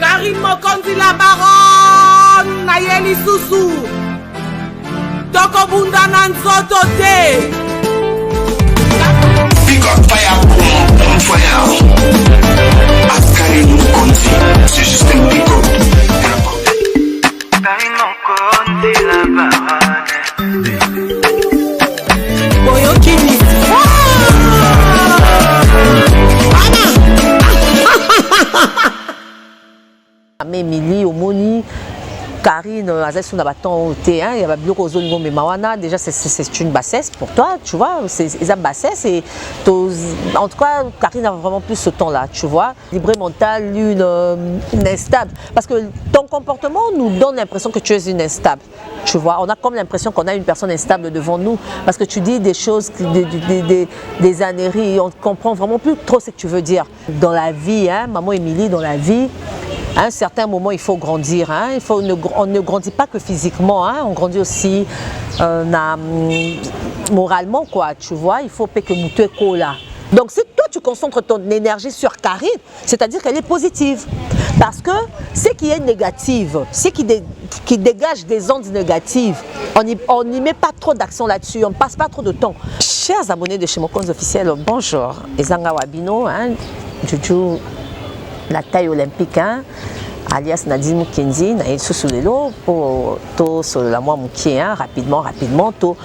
Karine Mokonzi la baronne Nayeli Susu Toko bunda na nzoto te. Big up fire, on fire. Karine Mokonzi, c'est juste un big up. Karine Mokonzi la baronne. Boyokini. Mais Emily, Omoni, Karine, Azès, on a bâton au thé, il y a beaucoup de zones mais Mawana, déjà c'est une bassesse pour toi, tu vois, c'est une bassesse et en tout cas, Karine a vraiment plus ce temps-là, tu vois, libre mental, une instable, parce que ton comportement nous donne l'impression que tu es une instable, tu vois, on a comme l'impression qu'on a une personne instable devant nous, parce que tu dis des choses, des âneries, on ne comprend vraiment plus trop ce que tu veux dire. Dans la vie, hein, maman Émilie, dans la vie, à un certain moment, il faut grandir. Hein? On ne grandit pas que physiquement, hein? On grandit aussi moralement, quoi. Tu vois, il faut que nous te là. Donc, si toi, tu concentres ton énergie sur Karine, c'est-à-dire qu'elle est positive. Parce que ce qui est négatif, ce qui dégage des ondes négatives, on n'y met pas trop d'action là-dessus, on ne passe pas trop de temps. Chers abonnés de chez Mokonzi officiel, bonjour. Ezanga Wabino, hein? Juju. La taille olympique, hein, alias Nadine Mukenzi, na sous l'élo pour tout sur la moi mouki, hein, rapidement, tout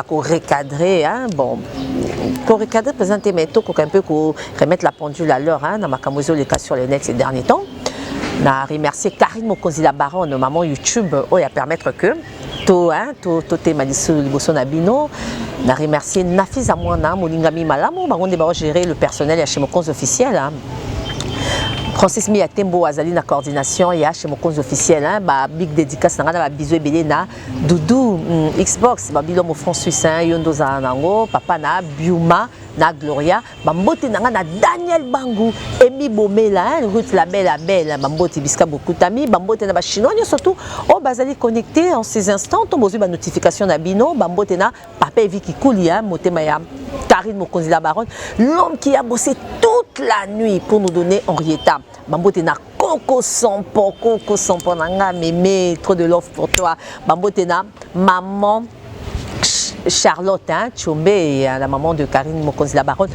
pour recadrer, hein, bon, pour recadrer, présenter mais tout un peu pour remettre la pendule à l'heure, hein, dans ma camozo les cas sur les nets ces derniers temps. Na remercier Karine Mokonzi la baronne, maman YouTube, à permettre que tout, hein, tout est malisu liboso nabino. Na remercier Nafis Amouana, Molingami Malamu, baron de gérer le personnel chez Mokonzi officiel, hein. Francis Miatembo Azali na coordination et chez Mokonzi officiel, hein, big dédicace na bisou ebele na Doudou Xbox babilo mo France Suisse, hein, yondo za nango papa na Biuma na Gloria bambote na Daniel Bangu Emi Bomela, hein, Ruth la belle bambote biska beaucoup tami bambote na ba chinois surtout bazali connecté en ces instants to bozu ba notification na bino bambote na papa Eviki Koulia motema ya Karine Mokonzi la baronne, l'homme qui a bossé toute la nuit pour nous donner Henrietta. Bambote na Coco Sampo nanga mémé, trop de love pour toi. Bambote na maman Charlotte, hein, Tchombe, la maman de Karine Mokonzi la baronne.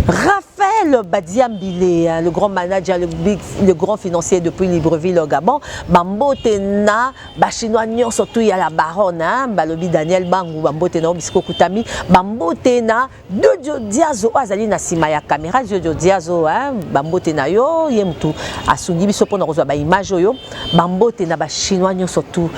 Raphaël Badiambile, le grand manager, le grand financier depuis Libreville au Gabon. Bambote na Chinois surtout il y a la baronne, hein, Balobi Daniel Bangu, Bambote na Obisco Koutami, Bambote na Jojo Diazo, Azali na Simaya caméra, Jojo Diazo, hein, Bambote na yo, Yemtu, Asungi Bisopo na Rosa ba image yo, Bambote na Chinois surtout.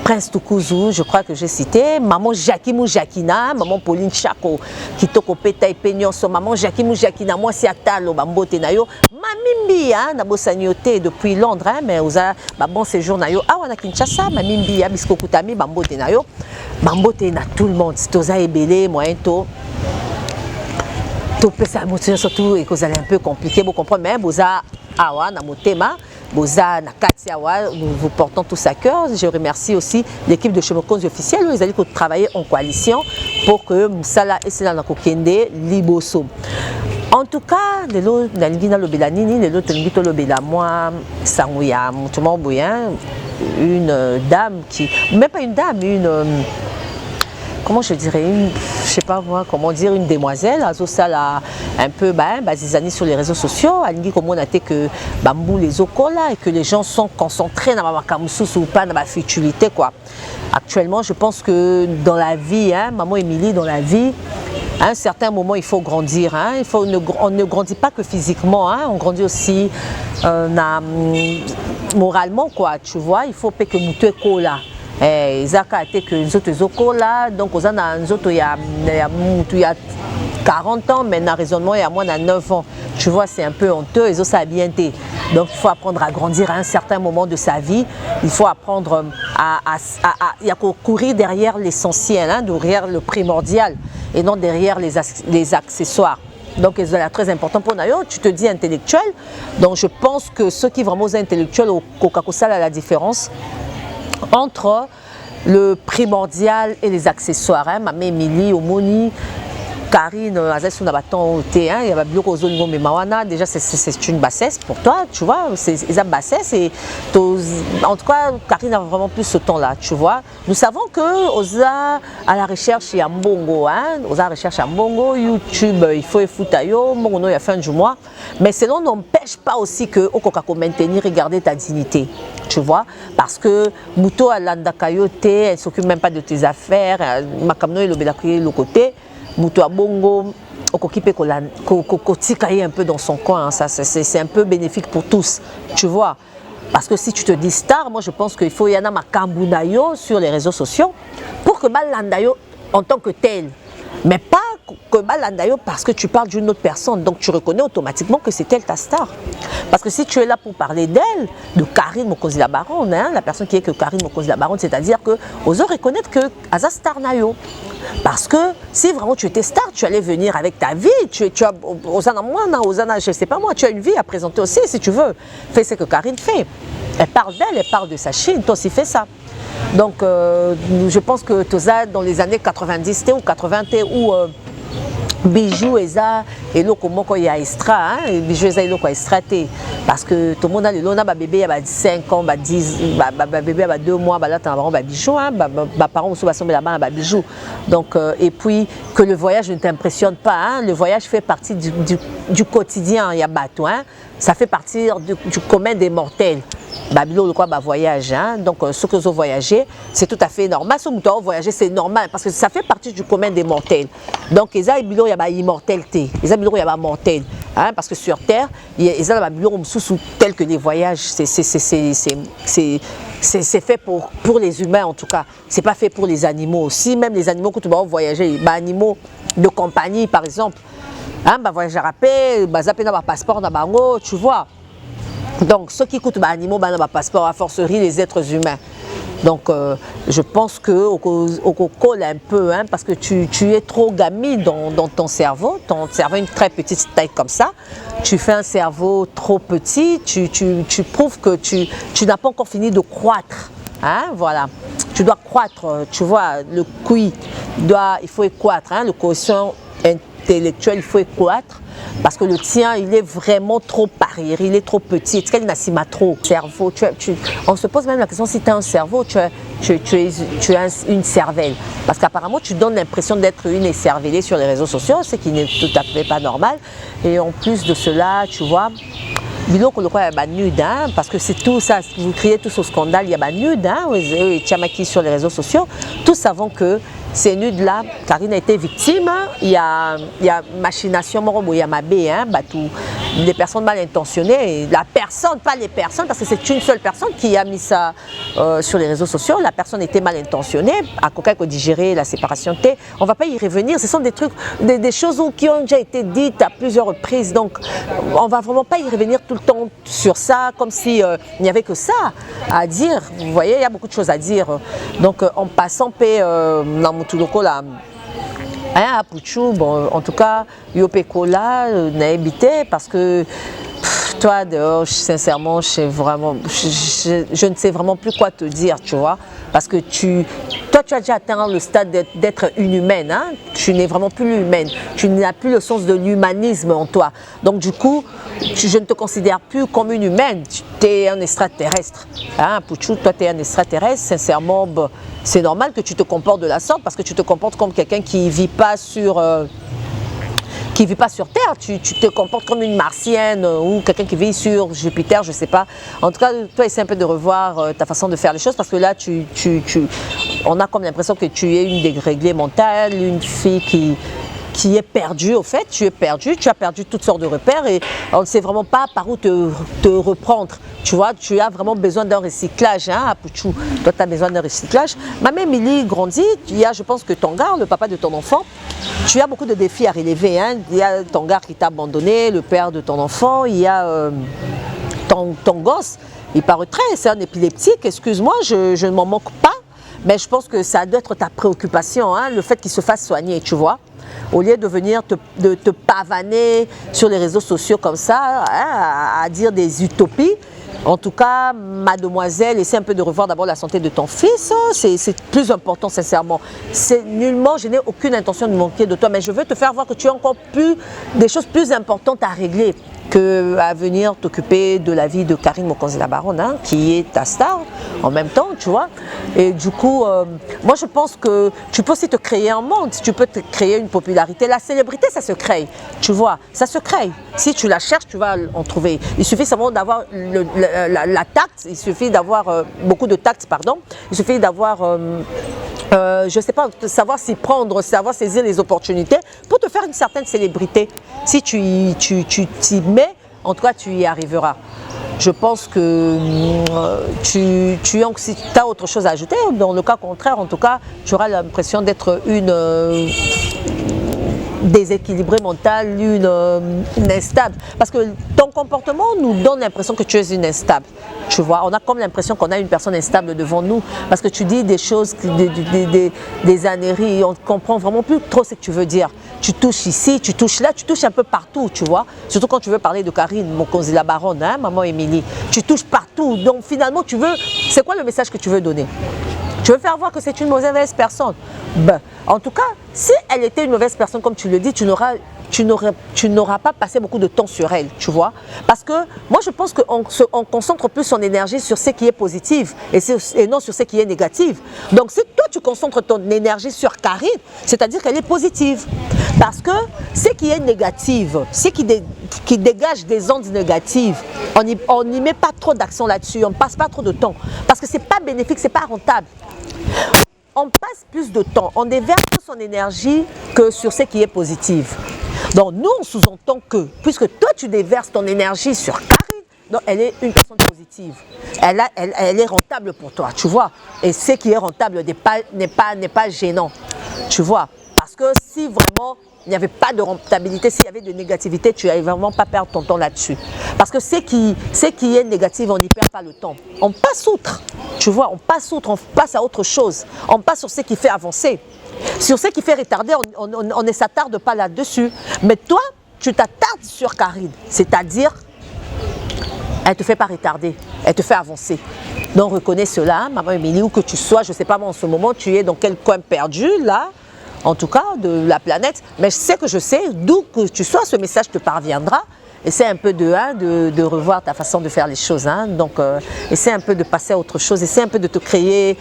Prince Tukuzu, je crois que j'ai cité, maman Jacquimou Jacquina, maman Pauline Chako, Kitoko Peta et Peignoso, maman Jacquimou Jacquina, moi c'est Atalo, Bambote Nayo, Mamimbi, hein, Nabosagnoté depuis Londres, hein, mais vous avez bon séjour Nayo, Awana Kinshasa, Mamimbi, Bisko Koutami, Bambote Nayo, Bambote na tout le monde, c'est Toza Ebele, moyen to. Tout peut s'amoutier surtout et que vous allez un peu compliqué, vous comprenez, mais vous avez Awa, Namotema. Boza, Nakatiawa, nous vous portons tous à cœur. Je remercie aussi l'équipe de chez Mokonzi officiel. Ils allaient travailler en coalition pour que Moussala et Sela Nakokende Liboso. En tout cas, les lots Nalgina Lobelanini, les lots Tengito Lobela, moi, Sangouya, Moutouma Bouyan, une dame qui, même pas une dame, comment je dirais, je sais pas moi, comment dire, une demoiselle, Azosala un peu basisani sur les réseaux sociaux, Alingi comme on a été que bambou les okola et que les gens sont concentrés dans ma kamusus ou pas dans ma futilité quoi. Actuellement, je pense que dans la vie, hein, maman Émilie, dans la vie, à un certain moment, il faut grandir. Hein, on ne grandit pas que physiquement, hein, on grandit aussi moralement quoi. Tu vois, il faut que nous te là. Izaka a été que nous autres là, donc on a nous autres il y a 40 ans, mais dans raisonnement il y a moins de 9 ans. Tu vois, c'est un peu honteux, et ça a bien été. Donc il faut apprendre à grandir à un certain moment de sa vie. Il faut apprendre à courir derrière l'essentiel, hein, derrière le primordial et non derrière les accessoires. Donc c'est très important pour Nayo, tu te dis intellectuel. Donc je pense que ceux qui vraiment sont intellectuels au Coca-Cola a la différence entre le primordial et les accessoires. Hein. Maman Émilie, Omoni, Karine, déjà c'est une bassesse pour toi, tu vois, c'est une bassesse et en tout cas Karine a vraiment plus ce temps-là, tu vois. Nous savons que Oza à la recherche il y a Mbongo, hein, Oza à la recherche à Mbongo, YouTube, il faut Foutayo, Mbongo il y a fin du mois, mais cela n'empêche pas aussi que au Coca maintenir et garder ta dignité, tu vois, parce que Muto à l'Andakayote, elle s'occupe même pas de tes affaires, Makamno et le côté. Mutu a bongo, okokipe kotika un peu dans son coin, hein, ça c'est un peu bénéfique pour tous, tu vois. Parce que si tu te dis star, moi je pense qu'il faut y en a ma kambunayo sur les réseaux sociaux pour que balandayo en tant que tel, mais pas que balandayo parce que tu parles d'une autre personne, donc tu reconnais automatiquement que c'est elle ta star. Parce que si tu es là pour parler d'elle, de Karine Mokonzi la Baronne, hein, la personne qui est que Karine Mokonzi la Baronne, c'est-à-dire que osons reconnaître que Aza star nayo. Parce que si vraiment tu étais star, tu allais venir avec ta vie, tu as Osana Moana, Osana, je sais pas moi, tu as une vie à présenter aussi si tu veux. Fais ce que Karine fait. Elle parle d'elle, elle parle de sa Chine, toi aussi fais ça. Donc je pense que Toza dans les années 90 ou 80 ou Bijou Eza et là comment il y a extra hein Bijou Eza et là quoi extra parce que tout le monde a le lona bébé il y a 5 ans 10 bébé il y a 2 mois là t'as vraiment bijou hein parents aussi sont là-bas bijou donc et puis que le voyage ne t'impressionne pas hein, le voyage fait partie du quotidien il y a bateau hein, ça fait partie du commun des mortels. Babylone, quoi, voyage, hein? Donc ceux qui ont voyagé, c'est tout à fait normal. Ceux qui ont voyagé, c'est normal parce que ça fait partie du commun des mortels. Donc, il y a immortalité, il y a mortel, hein? Parce que sur Terre, il y a Babylone tel que les voyages, c'est fait pour les humains en tout cas. C'est pas fait pour les animaux aussi. Même les animaux que tu vas voyager, animaux de compagnie par exemple, hein? Voyager à paix, zapper dans passeport dans bango, tu vois. Donc, ceux qui coûtent animaux, passeport, à forcerie les êtres humains. Donc, je pense qu'on colle un peu, hein, parce que tu es trop gamine dans ton cerveau. Ton cerveau a une très petite taille comme ça. Tu fais un cerveau trop petit. Tu prouves que tu n'as pas encore fini de croître. Hein, voilà. Tu dois croître, tu vois, le QI, il faut croître. Hein, le quotient intellectuel, il faut croître. Parce que le tien, il est vraiment trop arriéré, il est trop petit. Tu as trop cerveau. On se pose même la question si tu as un cerveau, tu as une cervelle. Parce qu'apparemment, tu donnes l'impression d'être une écervelée sur les réseaux sociaux, ce qui n'est tout à fait pas normal. Et en plus de cela, tu vois, Bilo qu'on le croit, il y a nude, hein, parce que c'est tout ça, vous criez tous au scandale, il y a nude, hein, et Tiamaki sur les réseaux sociaux, tous savons que ces nudes-là, Karine a été victime, il y a machination, il y a mabé, hein, des personnes mal intentionnées, la personne, pas les personnes, parce que c'est une seule personne qui a mis ça sur les réseaux sociaux, la personne était mal intentionnée, à quoi digérer la séparation T, on ne va pas y revenir, ce sont des trucs, des choses qui ont déjà été dites à plusieurs reprises, donc on ne va vraiment pas y revenir tout le temps sur ça, comme si il n'y avait que ça à dire, vous voyez, il y a beaucoup de choses à dire, donc en passant dans Moutuloko là, hein, à Pouchou, bon, en tout cas, Yopekola n'a habité parce que toi, dehors, sincèrement, je ne sais vraiment plus quoi te dire, tu vois. Parce que toi, tu as déjà atteint le stade d'être une humaine, hein? Tu n'es vraiment plus humaine. Tu n'as plus le sens de l'humanisme en toi. Donc, du coup, je ne te considère plus comme une humaine. Tu es un extraterrestre. Hein? Pouchou, toi, tu es un extraterrestre. Sincèrement, c'est normal que tu te comportes de la sorte parce que tu te comportes comme quelqu'un qui ne vit pas sur Terre, tu te comportes comme une martienne ou quelqu'un qui vit sur Jupiter, je ne sais pas. En tout cas, toi, essaie un peu de revoir ta façon de faire les choses parce que là, on a comme l'impression que tu es une déréglée mentale, une fille qui est perdue au fait, tu es perdu, tu as perdu toutes sortes de repères et on ne sait vraiment pas par où te reprendre. Tu vois, tu as vraiment besoin d'un recyclage, hein, à Pouchou. Toi, tu as besoin d'un recyclage. Ma mère Milly grandit, il y a, je pense que ton gars, le papa de ton enfant, tu as beaucoup de défis à relever. Hein. Il y a ton gars qui t'a abandonné, le père de ton enfant, il y a ton gosse, il paraîtrait, c'est un épileptique, excuse-moi, je ne m'en moque pas, mais je pense que ça doit être ta préoccupation, hein, le fait qu'il se fasse soigner, tu vois. Au lieu de venir te pavaner sur les réseaux sociaux comme ça, hein, à dire des utopies, En tout cas, mademoiselle, essaie un peu de revoir d'abord la santé de ton fils. C'est plus important, sincèrement. Nullement, je n'ai aucune intention de manquer de toi, mais je veux te faire voir que tu as encore des choses plus importantes à régler que à venir t'occuper de la vie de Karine Mokonzi la Baronne, hein, qui est ta star en même temps, tu vois. Et du coup, moi je pense que tu peux aussi te créer un monde, tu peux te créer une popularité. La célébrité, ça se crée, tu vois, ça se crée. Si tu la cherches, tu vas en trouver. Il suffit simplement d'avoir la tact, il suffit d'avoir beaucoup de tact, pardon. Il suffit d'avoir... je ne sais pas, savoir s'y prendre, savoir saisir les opportunités pour te faire une certaine célébrité. Si tu t'y mets, en tout cas, tu y arriveras. Je pense que si tu as autre chose à ajouter, dans le cas contraire, en tout cas, tu auras l'impression d'être une déséquilibrée mentale, une instable. Parce que ton comportement nous donne l'impression que tu es une instable. Tu vois, on a comme l'impression qu'on a une personne instable devant nous. Parce que tu dis des choses, des âneries, on ne comprend vraiment plus trop ce que tu veux dire. Tu touches ici, tu touches là, tu touches un peu partout, tu vois. Surtout quand tu veux parler de Karine Mokonzi la Baronne, hein, maman Émilie. Tu touches partout. Donc finalement, c'est quoi le message que tu veux donner? Tu veux faire voir que c'est une mauvaise personne. Ben, en tout cas, si elle était une mauvaise personne, comme tu le dis, tu n'auras pas passé beaucoup de temps sur elle, tu vois. Parce que moi, je pense qu'on concentre plus son énergie sur ce qui est positif et non sur ce qui est négatif. Donc, si toi, tu concentres ton énergie sur Karine, c'est-à-dire qu'elle est positive. Parce que ce qui est négatif, ce qui dégage des ondes négatives, on n'y met pas trop d'accent là-dessus, on ne passe pas trop de temps. Parce que ce n'est pas bénéfique, ce n'est pas rentable. On passe plus de temps, on déverse son énergie que sur ce qui est positif. Donc nous, on sous-entend que, puisque toi tu déverses ton énergie sur Karine, donc elle est une personne positive. Elle est rentable pour toi, tu vois. Et ce qui est rentable n'est pas gênant, tu vois. Parce que si vraiment il n'y avait pas de rentabilité, s'il y avait de négativité, tu n'allais vraiment pas perdre ton temps là-dessus. Parce que ce qui est négatif, on n'y perd pas le temps. On passe outre, tu vois, on passe à autre chose. On passe sur ce qui fait avancer. Sur ce qui fait retarder, on ne s'attarde pas là-dessus. Mais toi, tu t'attardes sur Karine. C'est-à-dire, elle ne te fait pas retarder, elle te fait avancer. Donc reconnais cela, maman Émilie, où que tu sois, je ne sais pas moi en ce moment, tu es dans quel coin perdu, là, en tout cas, de la planète. Mais je sais, d'où que tu sois, ce message te parviendra. Essaie un peu de revoir ta façon de faire les choses. Hein. Donc, essaie un peu de passer à autre chose. Essaie un peu de te créer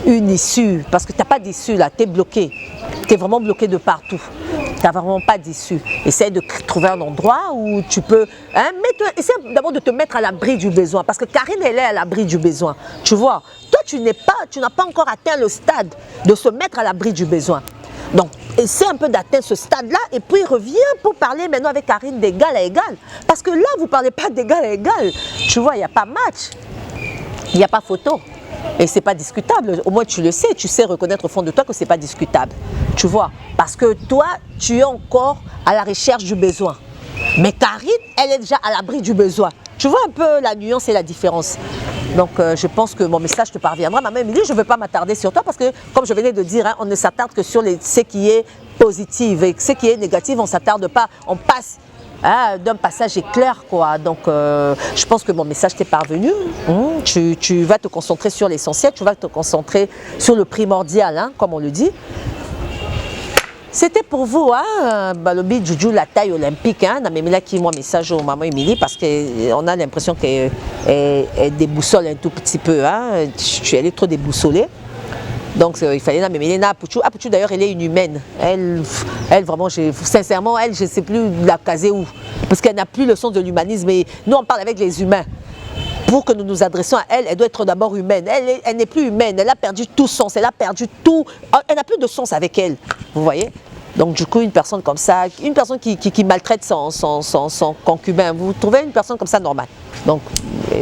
une issue. Parce que tu n'as pas d'issue là, tu es bloqué. Tu es vraiment bloqué de partout. Tu n'as vraiment pas d'issue. Essaie de trouver un endroit où tu peux... Hein, essaie d'abord de te mettre à l'abri du besoin. Parce que Karine, elle est à l'abri du besoin. Tu vois, toi, tu n'as pas encore atteint le stade de se mettre à l'abri du besoin. Donc, essaie un peu d'atteindre ce stade-là et puis reviens pour parler maintenant avec Karine d'égal à égal. Parce que là, vous ne parlez pas d'égal à égal. Tu vois, il n'y a pas match, il n'y a pas photo. Et ce n'est pas discutable. Au moins, tu le sais, tu sais reconnaître au fond de toi que ce n'est pas discutable. Tu vois, parce que toi, tu es encore à la recherche du besoin. Mais Karine, elle est déjà à l'abri du besoin. Tu vois un peu la nuance et la différence. Donc, je pense que mon message te parviendra. Maman Émilie, je ne veux pas m'attarder sur toi parce que, comme je venais de dire, hein, on ne s'attarde que sur ce qui est positif. Et ce qui est négatif, on ne s'attarde pas. On passe d'un passage éclair, quoi. Donc, je pense que mon message t'est parvenu. Tu vas te concentrer sur l'essentiel. Tu vas te concentrer sur le primordial, hein, comme on le dit. C'était pour vous, hein, Balobi Juju, la taille olympique, hein, Namemila qui moi message au maman Émilie parce qu'on a l'impression qu'elle déboussole un tout petit peu, hein, elle est trop déboussolée. Donc il fallait Namemila na Apuchu. Apuchu d'ailleurs elle est une humaine, elle vraiment, sincèrement, elle je ne sais plus la caser où, parce qu'elle n'a plus le sens de l'humanisme et nous on parle avec les humains. Pour que nous nous adressions à elle, elle doit être d'abord humaine. Elle n'est plus humaine, elle a perdu tout sens, elle a perdu tout, elle n'a plus de sens avec elle, vous voyez. Donc du coup, une personne comme ça, une personne qui maltraite son concubin, vous trouvez une personne comme ça normale. Donc,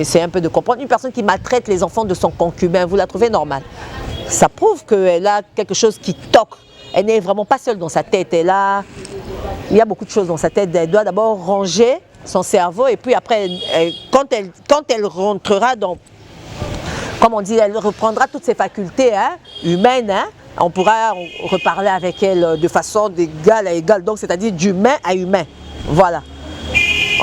c'est un peu de comprendre. Une personne qui maltraite les enfants de son concubin, vous la trouvez normale. Ça prouve qu'elle a quelque chose qui toque. Elle n'est vraiment pas seule dans sa tête. Il y a beaucoup de choses dans sa tête. Elle doit d'abord ranger son cerveau et puis après, quand elle rentrera dans, comme on dit, elle reprendra toutes ses facultés hein, humaines, hein, on pourra reparler avec elle de façon d'égal à égal, donc c'est-à-dire d'humain à humain. Voilà.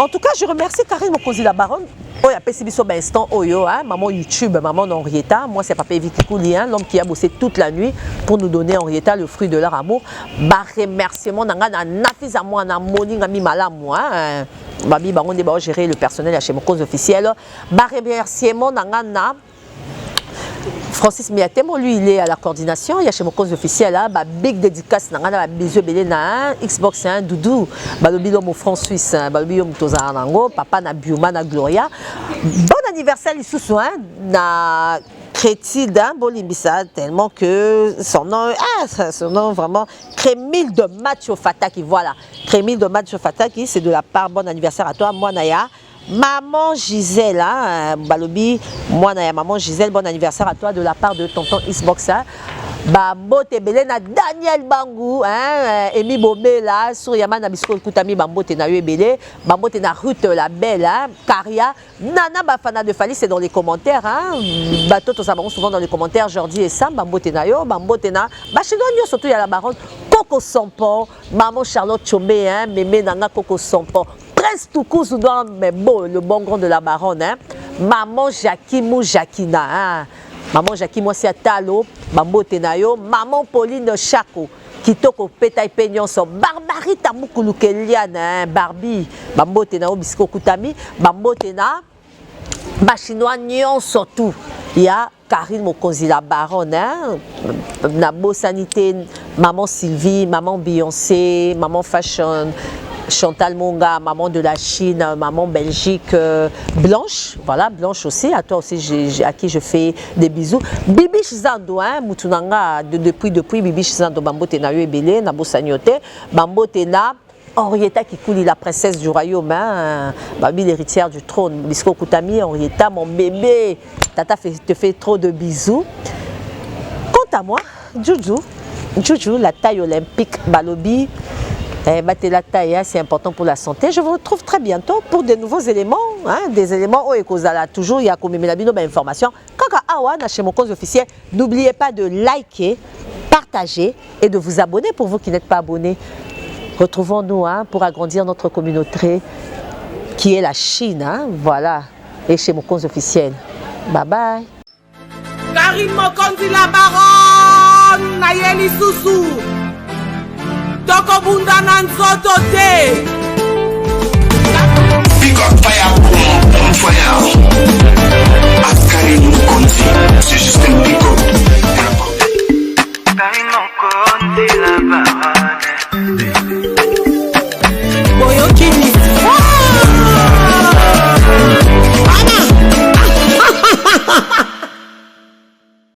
En tout cas, je remercie Karine Mokonzi la Baronne Oh, il y a Pessibiso Instant Oyo, hein, maman YouTube, maman Henrietta. Moi, c'est Papa Evie Kikouli, hein, l'homme qui a bossé toute la nuit pour nous donner Henrietta le fruit de leur amour. Bah, remerciement, nanga nafis à moi, na moni ngami malamu, hein. Babi, bah, on est bah, gérer le personnel chez mon cause officiel. Bah, remerciement, nanga na. Francis Miatemo, lui, il est à la coordination. Il y a chez mon cause officiel, là, bah, big dédicace, na bisou belé na Xbox, hein, Doudou, bah, le bilom au franc suisse, bah, le bilom toza nango, papa na Bioma na Gloria. Bon anniversaire, il sous soin, na Crétide, hein, Bolimbissa, tellement que son nom vraiment, Crémil de Mathieu Fataki, voilà. Crémil de Mathieu Fataki, c'est de la part, bon anniversaire à toi, moi, Naya. Maman Gisèle, hein, Balobi, moi, Naya, maman Gisèle, bon anniversaire à toi de la part de tonton Xbox. Hein. Bambote Belena, Daniel Bangou, hein, Emi Bomé, là, Souriama Nabisko Koutami, Bambote na Belé, Bambote na Ruth la Belle, hein, Karia, Nana Bafana de Fali, c'est dans les commentaires, hein, Bato, ça va souvent dans les commentaires, Jordi et Sam, Bambote na Yo, Bambote na, Bachidonio, surtout il y a la baronne, Coco Sampo, Maman Charlotte Chomé, hein, Mémé Nana Coco Sampo. Prince Toukou Zoudan, mais bon, le bon grand de la baronne, hein. Maman Jacquimou Jacquina, hein. Maman Jacquimou Siatalo, Mambo Tenayo, Maman Pauline Chako, Kitoko Pétaï Peignon, Barbarie Tamoukulu Keliane, hein. Barbie, Mambo Tenayo, Bisco Koutami, Mambo Tena, Bachinois Nyon surtout. Il y a Karine Mokonzi la baronne, hein. Nabo Sanité, Maman Sylvie, Maman Beyoncé, Maman Fashion. Chantal Monga, maman de la Chine, maman Belgique, Blanche, voilà, Blanche aussi, à toi aussi, à qui je fais des bisous. Bibiche Zando, hein, Moutunanga, depuis, Bibiche Zando, Bambo Tena Ebele, Nabo Sagnote, Bambo Tena, Henrietta Kikouli, la princesse du royaume, hein, Babi l'héritière du trône, Bisco Koutami, Henrietta, mon bébé, Tata te fait trop de bisous. Quant à moi, Juju, la taille olympique, Balobi, battez la taille, hein, c'est important pour la santé. Je vous retrouve très bientôt pour de nouveaux éléments, hein, des éléments où toujours il y a comme information. Kaka Awa, chez mon compte officiel, n'oubliez pas de liker, partager et de vous abonner pour vous qui n'êtes pas abonnés. Retrouvons-nous, hein, pour agrandir notre communauté qui est la Chine, hein, voilà, et chez mon compte officiel. Bye bye. Karine Mokonzi la baronne, Nayeli Sousou. Toko bunda na nzoto te. Big up fire, on fire. Askari Mokonzi, c'est juste un big up. Karine Mokonzi la baronne.